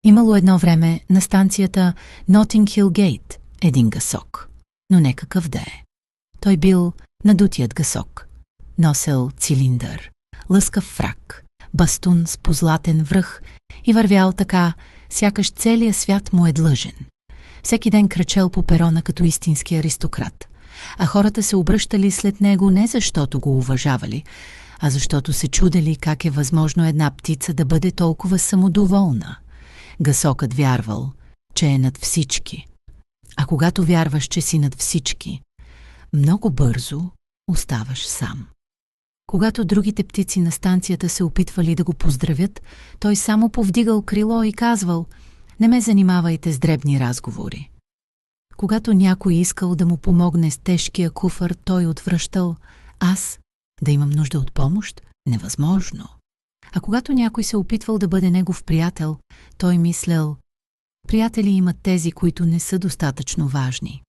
Имало едно време на станцията Нотинг Хил Гейт един гасок, но не какъв да е. Той бил надутият гасок. Носел цилиндър, лъскав фрак, бастун с позлатен връх и вървял така, сякаш целият свят му е длъжен. Всеки ден крачел по перона като истински аристократ, а хората се обръщали след него не защото го уважавали, а защото се чудели как е възможно една птица да бъде толкова самодоволна. Гасокът вярвал, че е над всички. А когато вярваш, че си над всички, много бързо оставаш сам. Когато другите птици на станцията се опитвали да го поздравят, той само повдигал крило и казвал: „Не ме занимавайте с дребни разговори“. Когато някой искал да му помогне с тежкия куфар, той отвръщал: „Аз да имам нужда от помощ? Невъзможно“. А когато някой се опитвал да бъде негов приятел, той мислял: „Приятели имат тези, които не са достатъчно важни“.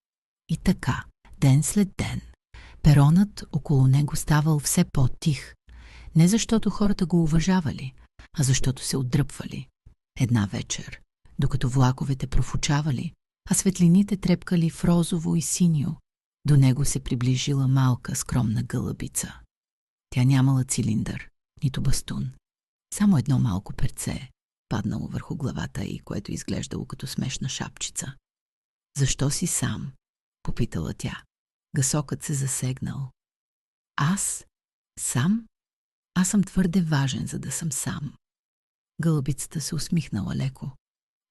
И така, ден след ден, перонът около него ставал все по-тих. Не защото хората го уважавали, а защото се отдръпвали. Една вечер, докато влаковете профучавали, а светлините трепкали в розово и синьо, до него се приближила малка, скромна гълъбица. Тя нямала цилиндър, нито бастун. Само едно малко перце, паднало върху главата й, което изглеждало като смешна шапчица. „Защо си сам?“ попитала тя. Гасокът се засегнал. „Аз? Сам? Аз съм твърде важен, за да съм сам“. Гълъбицата се усмихнала леко.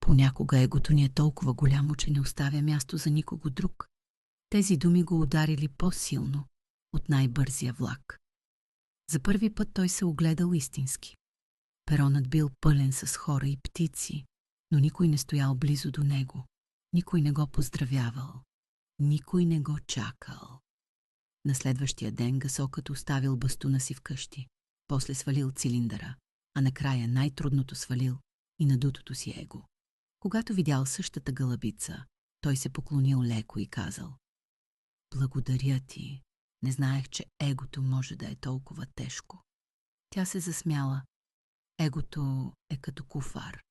„Понякога егото ни е толкова голямо, че не оставя място за никого друг“. Тези думи го ударили по-силно от най-бързия влак. За първи път той се огледал истински. Перонът бил пълен с хора и птици, но никой не стоял близо до него. Никой не го поздравявал. Никой не го чакал. На следващия ден гасокът оставил бастуна си вкъщи. После свалил цилиндъра, а накрая най-трудното свалил и надутото си его. Когато видял същата гълъбица, той се поклонил леко и казал: „Благодаря ти. Не знаех, че егото може да е толкова тежко“. Тя се засмяла. „Егото е като куфар,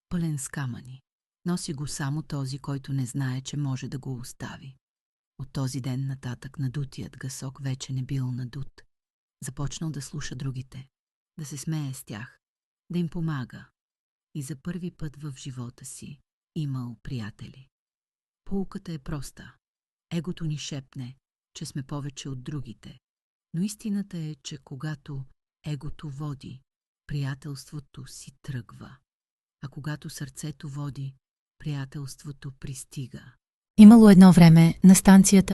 пълен с камъни. Носи го само този, който не знае, че може да го остави“. От този ден нататък надутият гасок вече не бил надут. Започнал да слуша другите, да се смее с тях, да им помага. И за първи път в живота си имал приятели. Поуката е проста. Егото ни шепне, че сме повече от другите. Но истината е, че когато егото води, приятелството си тръгва. А когато сърцето води, приятелството пристига. Имало едно време на станцията